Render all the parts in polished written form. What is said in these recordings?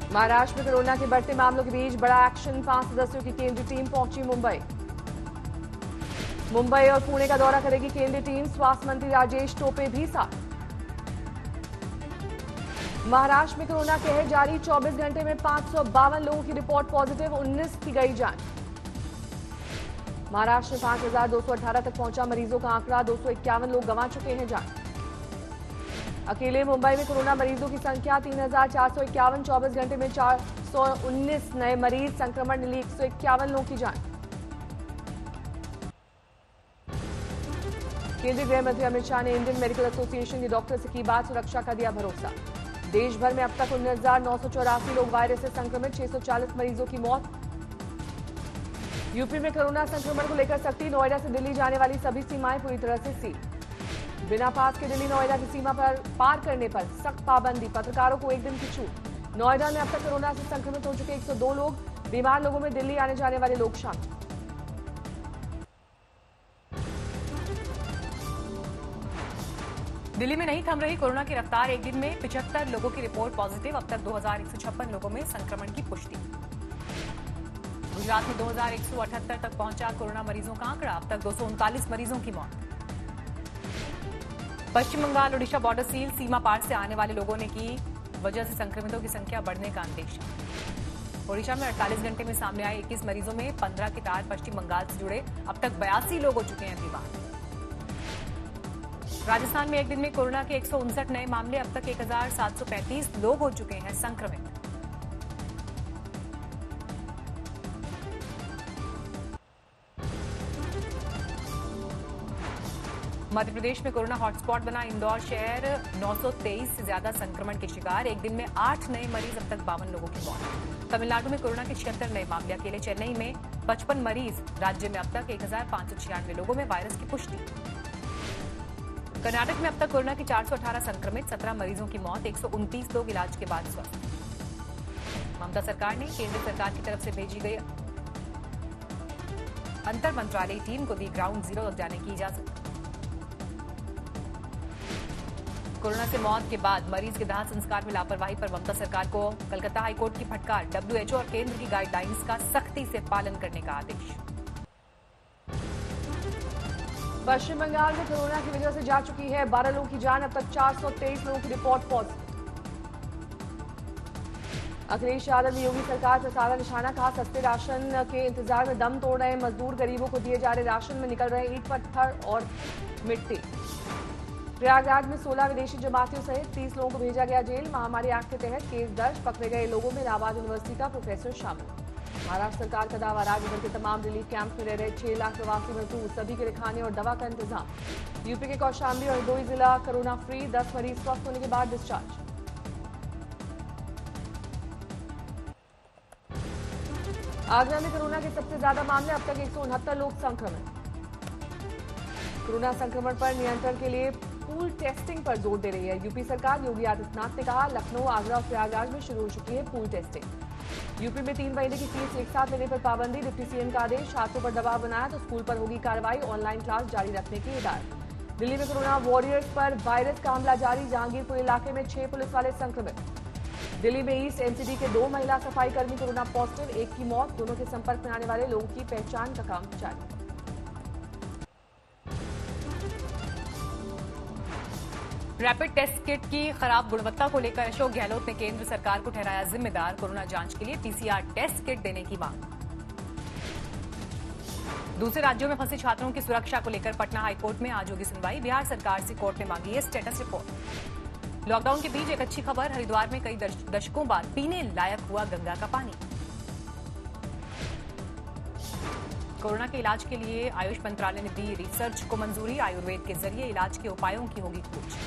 महाराष्ट्र में कोरोना के बढ़ते मामलों के बीच बड़ा एक्शन, 5 सदस्यों की केंद्रीय टीम पहुंची मुंबई और पुणे का दौरा करेगी केंद्रीय टीम। स्वास्थ्य मंत्री राजेश टोपे भी साथ। महाराष्ट्र में कोरोना कहर जारी, 24 घंटे में 552 लोगों की रिपोर्ट पॉजिटिव, 19 की गई जान। महाराष्ट्र में 5218 तक पहुंचा मरीजों का आंकड़ा, 251 लोग गंवा चुके हैं जान। अकेले मुंबई में कोरोना मरीजों की संख्या 3451, 24 घंटे में 419 नए मरीज, संक्रमण मिली 151 लोगों की जान। केंद्रीय गृह मंत्री अमित शाह ने इंडियन मेडिकल एसोसिएशन के डॉक्टर से की बात, सुरक्षा का दिया भरोसा। देश भर में अब तक 19,984 लोग वायरस से संक्रमित, 640 मरीजों की मौत। यूपी में कोरोना संक्रमण को लेकर सख्ती, नोएडा से दिल्ली जाने वाली सभी सीमाएं पूरी तरह से सील। बिना पास के दिल्ली नोएडा की सीमा पर पार करने पर सख्त पाबंदी, पत्रकारों को 1 दिन की छूट। नोएडा में अब तक कोरोना से संक्रमित हो चुके 102 लोग, बीमार लोगों में दिल्ली आने जाने वाले लोग शामिल। दिल्ली में नहीं थम रही कोरोना की रफ्तार, एक दिन में 75 लोगों की रिपोर्ट पॉजिटिव, अब तक 2156 लोगों में संक्रमण की पुष्टि। गुजरात में 2178 तक पहुंचा कोरोना मरीजों का आंकड़ा, अब तक 239 मरीजों की मौत। पश्चिम बंगाल ओडिशा बॉर्डर सील, सीमा पार से आने वाले लोगों ने की वजह से संक्रमितों की संख्या बढ़ने का अंदेशा। ओडिशा में 48 घंटे में सामने आए 21 मरीजों में 15 के तार पश्चिम बंगाल से जुड़े, अब तक 82 लोग हो चुके हैं बीमार। राजस्थान में एक दिन में कोरोना के 159 नए मामले, अब तक 1735 लोग हो चुके हैं संक्रमित। मध्य प्रदेश में कोरोना हॉटस्पॉट बना इंदौर शहर, 923 से ज्यादा संक्रमण के शिकार, एक दिन में 8 नए मरीज, अब तक 52 लोगों की मौत। तमिलनाडु में कोरोना के 76 नए मामले, अकेले चेन्नई में 55 मरीज, राज्य में अब तक 1596 लोगों में वायरस की पुष्टि। कर्नाटक में अब तक कोरोना के 418 संक्रमित, 17 मरीजों की मौत, 129 लोग इलाज के बाद स्वस्थ। ममता सरकार ने केंद्र सरकार की तरफ से भेजी गई अंतर मंत्रालयी टीम को दी ग्राउंड जीरो तक जाने की इजाजत। कोरोना से मौत के बाद मरीज के दाह संस्कार में लापरवाही पर ममता सरकार को कलकत्ता हाईकोर्ट की फटकार, WHO और केंद्र की गाइडलाइंस का सख्ती से पालन करने का आदेश। पश्चिम बंगाल में कोरोना की वजह से जा चुकी है 12 लोगों की जान, अब तक 423 लोगों की रिपोर्ट पॉजिटिव। अखिलेश यादव ने योगी सरकार पर साधा निशाना, कहा सस्ते राशन के इंतजार में दम तोड़ रहे मजदूर, गरीबों को दिए जा रहे राशन में निकल रहे ईंट पत्थर और मिट्टी। प्रयागराज में 16 विदेशी जमातियों सहित 30 लोगों को भेजा गया जेल, महामारी एक्ट के तहत केस दर्ज, पकड़े गए लोगों में इलाहाबाद यूनिवर्सिटी का प्रोफेसर शामिल। महाराष्ट्र सरकार का दावा, राज्य भर के तमाम रिलीफ कैंप में रह रहे 6 लाख प्रवासी मजदूर, सभी के लिए खाने और दवा का इंतजाम। यूपी के कौशाम्बी और हरदोई जिला कोरोना फ्री, 10 मरीज स्वस्थ होने के बाद डिस्चार्ज। आगरा में कोरोना के सबसे ज्यादा मामले, अब तक 169 लोग संक्रमित। कोरोना संक्रमण पर नियंत्रण के लिए पूल टेस्टिंग पर जोर दे रही है यूपी सरकार। योगी आदित्यनाथ ने कहा, लखनऊ, आगरा और प्रयागराज में शुरू हो चुकी है पूल टेस्टिंग। यूपी में 3 महीने की फीस एक साथ लेने पर पाबंदी, डिप्टी सीएम का आदेश, छात्रों पर दबाव बनाया तो स्कूल पर होगी कार्रवाई, ऑनलाइन क्लास जारी रखने की हिदायत। दिल्ली में कोरोना वॉरियर्स पर वायरस का हमला जारी, जहांगीरपुर इलाके में 6 पुलिस वाले संक्रमित। दिल्ली में ईस्ट एमसीडी के 2 महिला सफाई कर्मी कोरोना पॉजिटिव, 1 की मौत, दोनों के संपर्क में आने वाले लोगों की पहचान का काम जारी। रैपिड टेस्ट किट की खराब गुणवत्ता को लेकर अशोक गहलोत ने केंद्र सरकार को ठहराया जिम्मेदार, कोरोना जांच के लिए पीसीआर टेस्ट किट देने की मांग। दूसरे राज्यों में फंसे छात्रों की सुरक्षा को लेकर पटना हाईकोर्ट में आज होगी सुनवाई, बिहार सरकार से कोर्ट ने मांगी है स्टेटस रिपोर्ट। लॉकडाउन के बीच एक अच्छी खबर, हरिद्वार में कई दशकों बाद पीने लायक हुआ गंगा का पानी। कोरोना के इलाज के लिए आयुष मंत्रालय ने दी रिसर्च को मंजूरी, आयुर्वेद के जरिए इलाज के उपायों की होगी खोज।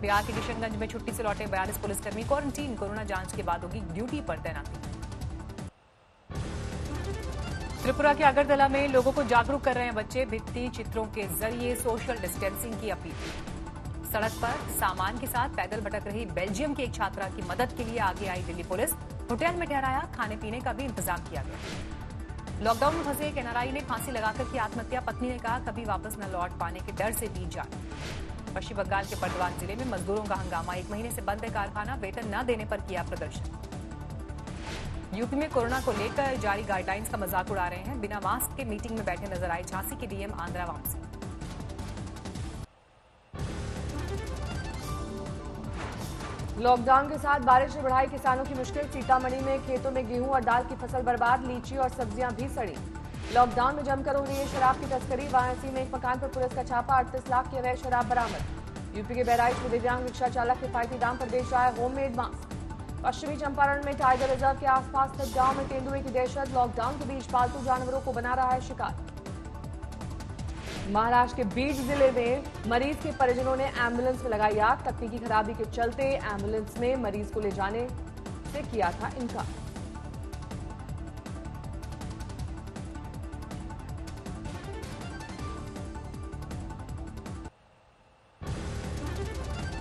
बिहार के किशनगंज में छुट्टी से लौटे 42 पुलिसकर्मी क्वारंटीन, कोरोना जांच के बाद होगी ड्यूटी पर तैनाती। त्रिपुरा के अगरतला में लोगों को जागरूक कर रहे हैं बच्चे, भित्ति चित्रों के जरिए सोशल डिस्टेंसिंग की अपील। सड़क पर सामान के साथ पैदल भटक रही बेल्जियम की एक छात्रा की मदद के लिए आगे आई दिल्ली पुलिस, होटल में ठहराया, खाने पीने का भी इंतजाम किया गया। लॉकडाउन में फंसे एक एनआरआई ने फांसी लगाकर की आत्महत्या, पत्नी ने कहा कभी वापस न लौट पाने के डर से बीत जाए। पश्चिम बंगाल के बर्दवान जिले में मजदूरों का हंगामा, 1 महीने से बंद है कारखाना, वेतन न देने पर किया प्रदर्शन। यूपी में कोरोना को लेकर जारी गाइडलाइंस का मजाक उड़ा रहे हैं। बिना मास्क के मीटिंग में बैठे नजर आए झांसी के डीएम आंध्रा वामसी। लॉकडाउन के साथ बारिश ने बढ़ाई किसानों की मुश्किल। सीतामढ़ी में खेतों में गेहूं और दाल की फसल बर्बाद, लीची और सब्जियां भी सड़ी। लॉकडाउन में जमकर हो रही है शराब की तस्करी। वाराणसी में एक मकान पर पुलिस का छापा, 38 लाख की अवैध शराब बरामद। यूपी के बहराइच में दिव्यांग रिक्शा चालक किफायती दाम पर बेच रहा है होममेड मास्क। पश्चिमी चंपारण में टाइगर रिजर्व के आसपास स्थित गांव में तेंदुए की दहशत। लॉकडाउन के बीच पालतू जानवरों को बना रहा है शिकार। महाराष्ट्र के बीड जिले में मरीज के परिजनों ने एम्बुलेंस में लगाई आग। तकनीकी खराबी के चलते एम्बुलेंस में मरीज को ले जाने से किया था इनकार।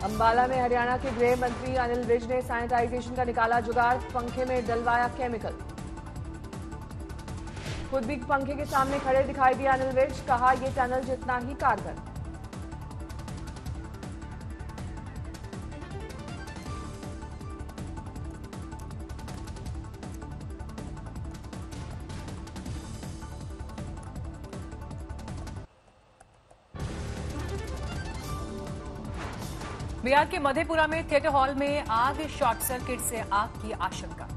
अंबाला में हरियाणा के गृह मंत्री अनिल विज ने सैनिटाइजेशन का निकाला जुगाड़। पंखे में डलवाया केमिकल। खुद भी पंखे के सामने खड़े दिखाई दिया अनिल विज। कहा यह टनल जितना ही कारगर। बिहार के मधेपुरा में थिएटर हॉल में आग, शॉर्ट सर्किट से आग की आशंका।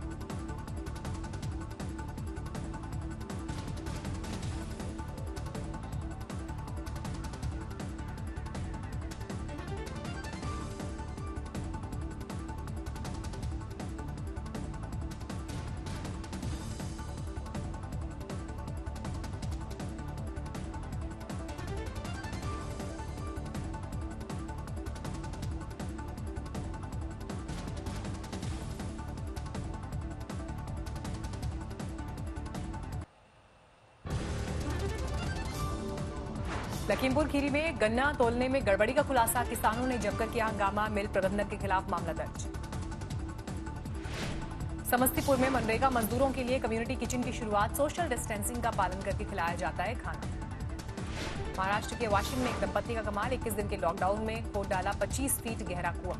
लखीमपुर खीरी में गन्ना तोलने में गड़बड़ी का खुलासा। किसानों ने जमकर किया हंगामा। मिल प्रबंधक के खिलाफ मामला दर्ज। समस्तीपुर में मनरेगा मजदूरों के लिए कम्युनिटी किचन की शुरुआत। सोशल डिस्टेंसिंग का पालन करके खिलाया जाता है खाना। महाराष्ट्र के वाशिम में एक दंपत्ति का कमाल। 21 दिन के लॉकडाउन में खोद डाला 25 फीट गहरा कुआं।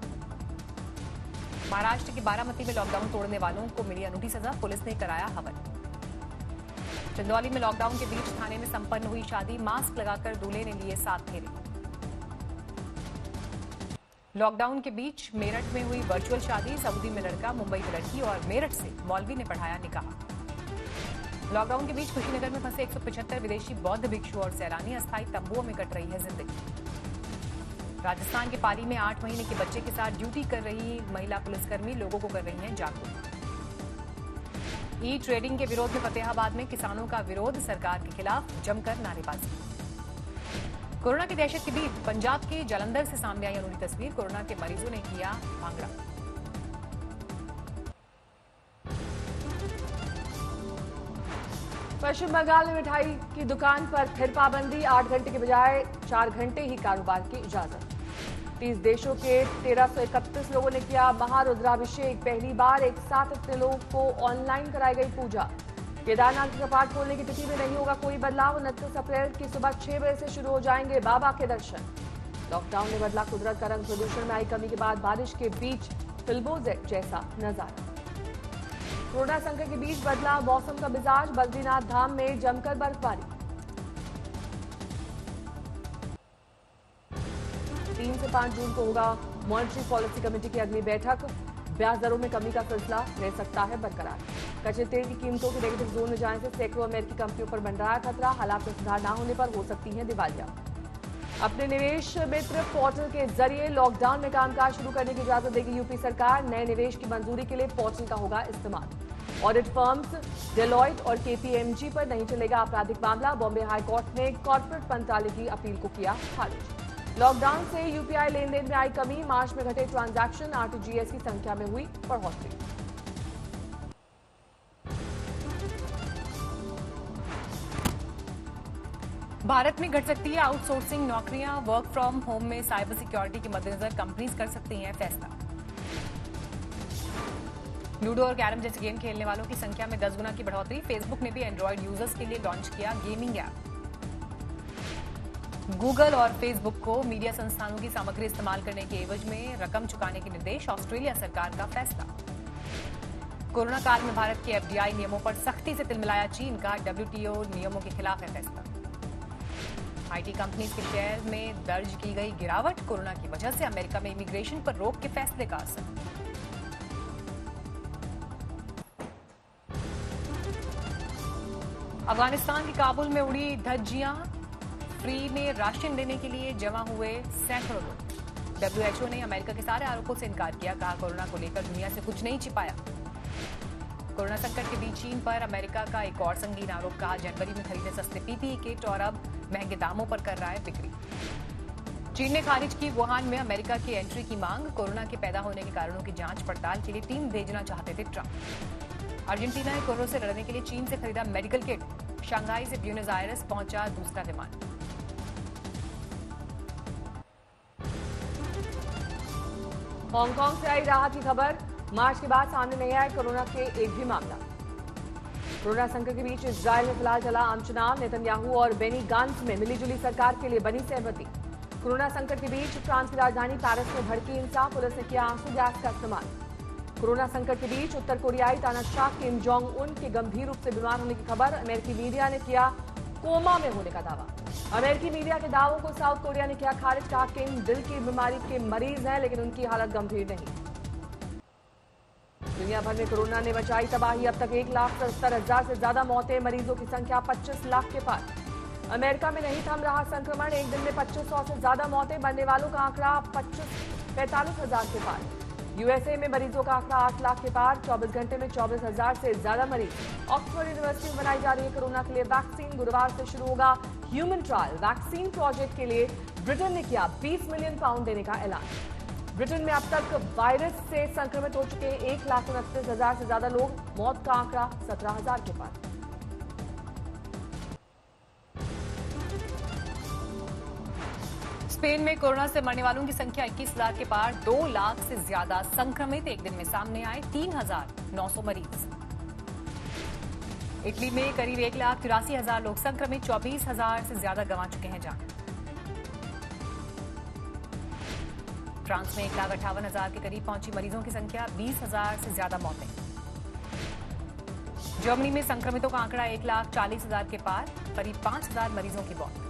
महाराष्ट्र के बारामती में लॉकडाउन तोड़ने वालों को मिली अनूठी सजा। पुलिस ने कराया हवन। चंदौली में लॉकडाउन के बीच थाने में संपन्न हुई शादी। मास्क लगाकर दूल्हे ने लिए 7 फेरे। लॉकडाउन के बीच मेरठ में हुई वर्चुअल शादी। सऊदी में लड़का, मुंबई में लड़की और मेरठ से मौलवी ने पढ़ाया निकाह। लॉकडाउन के बीच कुशीनगर में फंसे 175 विदेशी बौद्ध भिक्षु और सैलानी। अस्थायी तंबुओं में कट रही है जिंदगी। राजस्थान के पाली में 8 महीने के बच्चे के साथ ड्यूटी कर रही महिला पुलिसकर्मी लोगों को कर रही हैं जागरूक। ई ट्रेडिंग के विरोध में फतेहाबाद में किसानों का विरोध। सरकार के खिलाफ जमकर नारेबाजी। कोरोना की दहशत के बीच पंजाब के जालंधर से सामने आई अनूठी तस्वीर। कोरोना के मरीजों ने किया भांगड़ा। पश्चिम बंगाल में मिठाई की दुकान पर फिर पाबंदी। 8 घंटे के बजाय 4 घंटे ही कारोबार की इजाजत। 30 देशों के 1331 लोगों ने किया महारुद्राभिषेक। पहली बार एक साथ इतने लोगों को ऑनलाइन कराई गई पूजा। केदारनाथ के कपाट खोलने की तिथि में नहीं होगा कोई बदलाव। 29 अप्रैल की सुबह 6 बजे से शुरू हो जाएंगे बाबा के दर्शन। लॉकडाउन ने बदला कुदरत का रंग। प्रदूषण में आई कमी के बाद बारिश के बीच फिल्मों जैसा नजारा। कोरोना संकट के बीच बदला मौसम का मिजाज। बद्रीनाथ धाम में जमकर बर्फबारी। 3 से 5 जून को होगा मॉनेटरी पॉलिसी कमेटी की अगली बैठक। ब्याज दरों में कमी का सिलसिला रह सकता है बरकरार। कच्चे तेल की कीमतों के नेगेटिव जोन में जाने से सैकड़ों अमेरिकी कंपनियों पर बन रहा है खतरा। हालात में सुधार न होने पर हो सकती है दिवालिया। अपने निवेश मित्र पोर्टल के जरिए लॉकडाउन में कामकाज शुरू करने की इजाजत देगी यूपी सरकार। नए निवेश की मंजूरी के लिए पोर्टल का होगा इस्तेमाल। ऑडिट फर्म्स डेलॉयट और केपीएमजी पर नहीं चलेगा आपराधिक मामला। बॉम्बे हाईकोर्ट ने कॉर्पोरेट मंत्रालय की अपील को किया खारिज। लॉकडाउन से यूपीआई लेनदेन में आई कमी। मार्च में घटे ट्रांजैक्शन। आरटीजीएस की संख्या में हुई बढ़ोतरी। भारत में घट सकती है आउटसोर्सिंग नौकरियां। वर्क फ्रॉम होम में साइबर सिक्योरिटी के मद्देनजर कंपनीज कर सकती हैं फैसला। लूडो और कैरम जैसे गेम खेलने वालों की संख्या में 10 गुना की बढ़ोतरी। फेसबुक ने भी एंड्रॉइड यूजर्स के लिए लॉन्च किया गेमिंग ऐप। गूगल और फेसबुक को मीडिया संस्थानों की सामग्री इस्तेमाल करने के एवज में रकम चुकाने के निर्देश। ऑस्ट्रेलिया सरकार का फैसला। कोरोना काल में भारत के एफडीआई नियमों पर सख्ती से तिलमिलाया चीन का, डब्ल्यूटीओ नियमों के खिलाफ है फैसला। आईटी कंपनीज के शेयर में दर्ज की गई गिरावट, कोरोना की वजह से अमेरिका में इमिग्रेशन पर रोक के फैसले का असर। अफगानिस्तान के काबुल में उड़ी धज्जियां, फ्री में राशन देने के लिए जमा हुए सैकड़ों लोग। डब्ल्यूएचओ ने अमेरिका के सारे आरोपों से इनकार किया, कहा कोरोना को लेकर दुनिया से कुछ नहीं छिपाया। कोरोना संकट के बीच चीन पर अमेरिका का एक और संगीन आरोप, कहा जनवरी में खरीदे सस्ते पीपीई किट और अब महंगे दामों पर कर रहा है बिक्री। चीन ने खारिज की वुहान में अमेरिका की एंट्री की मांग, कोरोना के पैदा होने के कारणों की जांच पड़ताल के लिए टीम भेजना चाहते थे ट्रंप। अर्जेंटीना ने कोरोना से लड़ने के लिए चीन से खरीदा मेडिकल किट, शंघाई से ब्यूनस आयर्स पहुंचा दूसरा विमान। हांगकांग से आई राहत की खबर, मार्च के बाद सामने नहीं आया कोरोना के एक भी मामला। कोरोना संकट के बीच इजरायल में फिलहाल चला आम चुनाव, नेतन्याहू और बेनी गांट्ज में मिलीजुली सरकार के लिए बनी सहमति। कोरोना संकट के बीच फ्रांस की राजधानी पेरिस में भड़की हिंसा, पुलिस ने किया आंसू गैस का इस्तेमाल। कोरोना संकट के बीच उत्तर कोरियाई तानाशाह किम जोंग उन के गंभीर रूप से बीमार होने की खबर, अमेरिकी मीडिया ने किया कोमा में होने का दावा। अमेरिकी मीडिया के दावों को साउथ कोरिया ने किया खारिज, कहा किम दिल की बीमारी के मरीज हैं लेकिन उनकी हालत गंभीर नहीं। दुनिया भर में कोरोना ने मचाई तबाही, अब तक 1,70,000 से ज्यादा मौतें, मरीजों की संख्या 25 लाख के पार। अमेरिका में नहीं थम रहा संक्रमण, एक दिन में 2500 से ज्यादा मौतें, मरने वालों का आंकड़ा 45,000 के पार। यूएसए में मरीजों का आंकड़ा 8 लाख के पार, 24 घंटे में 24,000 से ज्यादा मरीज। ऑक्सफोर्ड यूनिवर्सिटी में बनाई जा रही है कोरोना के लिए वैक्सीन, गुरुवार से शुरू होगा ह्यूमन ट्रायल। वैक्सीन प्रोजेक्ट के लिए ब्रिटेन ने किया 20 मिलियन पाउंड देने का ऐलान। ब्रिटेन में अब तक वायरस से संक्रमित हो चुके 1,29,000 से ज्यादा लोग, मौत का आंकड़ा 17,000 के पार। स्पेन में कोरोना से मरने वालों की संख्या 21 लाख के पार, 2 लाख से ज्यादा संक्रमित एक दिन में सामने आए, 3,900 मरीज। इटली में करीब 1,83,000 लोग संक्रमित, 24,000 से ज्यादा गंवा चुके हैं जान। फ्रांस में 1,58,000 के करीब पहुंची मरीजों की संख्या, 20,000 से ज्यादा मौतें। जर्मनी में संक्रमितों का आंकड़ा 1,40,000 के पार, करीब 5,000 मरीजों की मौत।